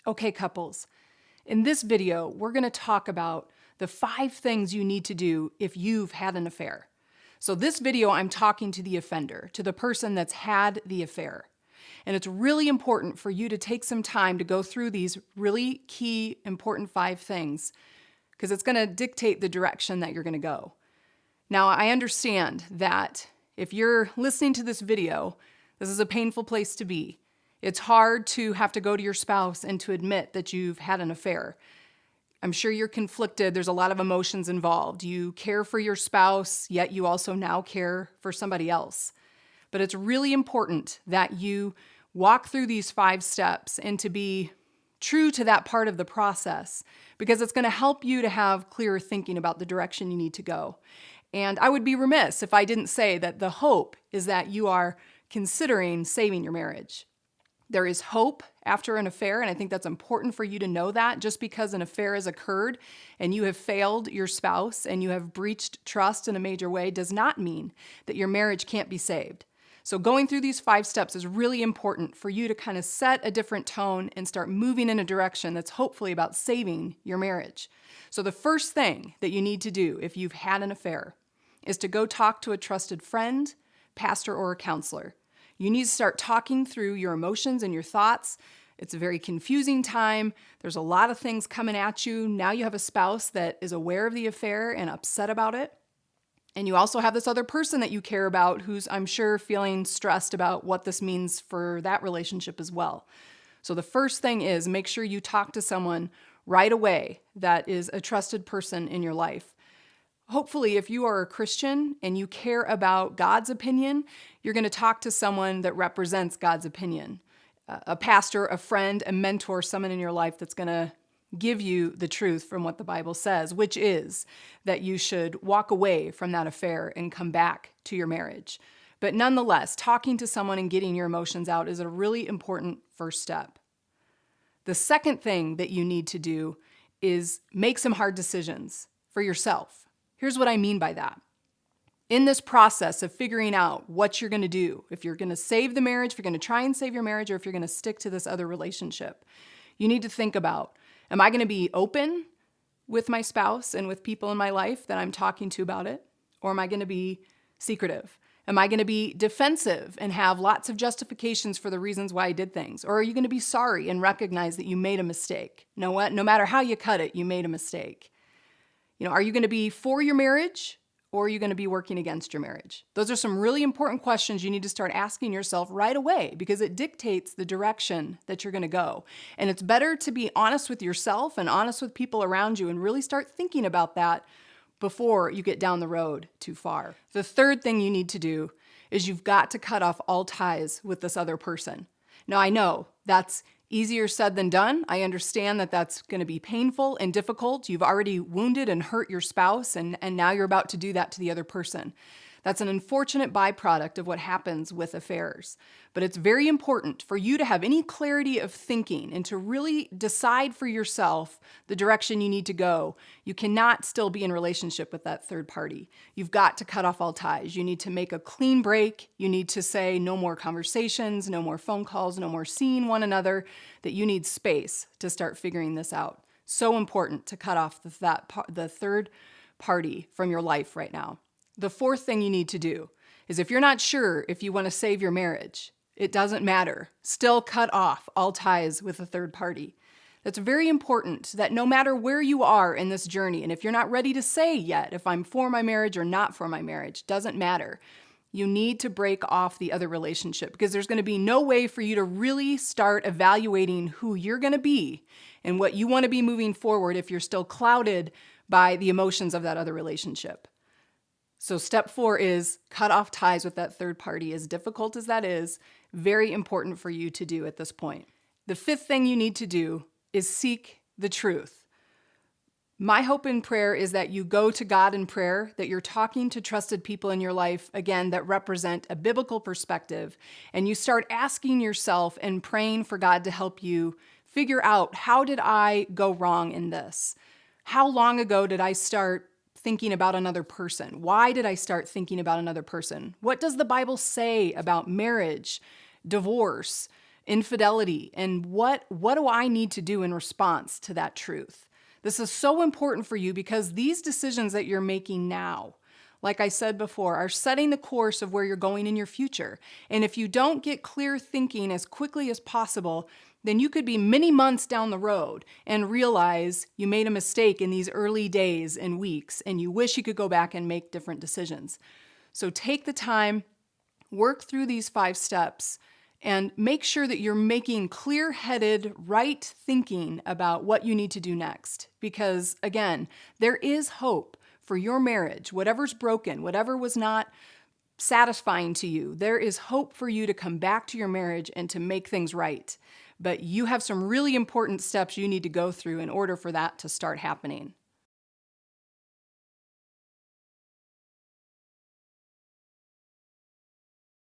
Okay, couples, in this video, we're going to talk about the 5 things you need to do if you've had an affair. So this video, I'm talking to the offender, to the person that's had the affair. And it's really important for you to take some time to go through these really key, important 5 things, because it's going to dictate the direction that you're going to go. Now, I understand that if you're listening to this video, this is a painful place to be. It's hard to have to go to your spouse and to admit that you've had an affair. I'm sure you're conflicted. There's a lot of emotions involved. You care for your spouse, yet you also now care for somebody else. But it's really important that you walk through these 5 steps and to be true to that part of the process, because it's going to help you to have clearer thinking about the direction you need to go. And I would be remiss if I didn't say that the hope is that you are considering saving your marriage. There is hope after an affair, and I think that's important for you to know that. Just because an affair has occurred and you have failed your spouse and you have breached trust in a major way does not mean that your marriage can't be saved. So going through these 5 steps is really important for you to kind of set a different tone and start moving in a direction that's hopefully about saving your marriage. So the first thing that you need to do if you've had an affair is to go talk to a trusted friend, pastor, or a counselor. You need to start talking through your emotions and your thoughts. It's a very confusing time. There's a lot of things coming at you. Now you have a spouse that is aware of the affair and upset about it. And you also have this other person that you care about who's, I'm sure, feeling stressed about what this means for that relationship as well. So the first thing is make sure you talk to someone right away that is a trusted person in your life. Hopefully, if you are a Christian and you care about God's opinion, you're going to talk to someone that represents God's opinion. A pastor, a friend, a mentor, someone in your life that's going to give you the truth from what the Bible says, which is that you should walk away from that affair and come back to your marriage. But nonetheless, talking to someone and getting your emotions out is a really important first step. The second thing that you need to do is make some hard decisions for yourself. Here's what I mean by that. In this process of figuring out what you're going to do, if you're going to save the marriage, if you're going to try and save your marriage, or if you're going to stick to this other relationship, you need to think about, am I going to be open with my spouse and with people in my life that I'm talking to about it? Or am I going to be secretive? Am I going to be defensive and have lots of justifications for the reasons why I did things? Or are you going to be sorry and recognize that you made a mistake? You know what? No matter how you cut it, you made a mistake. Are you going to be for your marriage, or are you going to be working against your marriage? Those are some really important questions you need to start asking yourself right away, because it dictates the direction that you're going to go. And it's better to be honest with yourself and honest with people around you and really start thinking about that before you get down the road too far. The third thing you need to do is you've got to cut off all ties with this other person. Now, I know that's easier said than done. I understand that that's going to be painful and difficult. You've already wounded and hurt your spouse, and now you're about to do that to the other person. That's an unfortunate byproduct of what happens with affairs. But it's very important for you to have any clarity of thinking and to really decide for yourself the direction you need to go. You cannot still be in relationship with that third party. You've got to cut off all ties. You need to make a clean break. You need to say no more conversations, no more phone calls, no more seeing one another, that you need space to start figuring this out. So important to cut off the third party from your life right now. The fourth thing you need to do is, if you're not sure if you want to save your marriage, it doesn't matter. Still cut off all ties with a third party. That's very important, that no matter where you are in this journey, and if you're not ready to say yet if I'm for my marriage or not for my marriage, doesn't matter. You need to break off the other relationship, because there's going to be no way for you to really start evaluating who you're going to be and what you want to be moving forward if you're still clouded by the emotions of that other relationship. So step 4 is cut off ties with that third party. As difficult as that is, very important for you to do at this point. The fifth thing you need to do is seek the truth. My hope and prayer is that you go to God in prayer, that you're talking to trusted people in your life, again, that represent a biblical perspective, and you start asking yourself and praying for God to help you figure out, how did I go wrong in this? How long ago did I start thinking about another person? Why did I start thinking about another person? What does the Bible say about marriage, divorce, infidelity, and what do I need to do in response to that truth? This is so important for you because these decisions that you're making now, like I said before, are setting the course of where you're going in your future. And if you don't get clear thinking as quickly as possible, then you could be many months down the road and realize you made a mistake in these early days and weeks, and you wish you could go back and make different decisions. So take the time, work through these 5 steps, and make sure that you're making clear-headed, right thinking about what you need to do next. Because again, there is hope for your marriage, whatever's broken, whatever was not satisfying to you. There is hope for you to come back to your marriage and to make things right. But you have some really important steps you need to go through in order for that to start happening.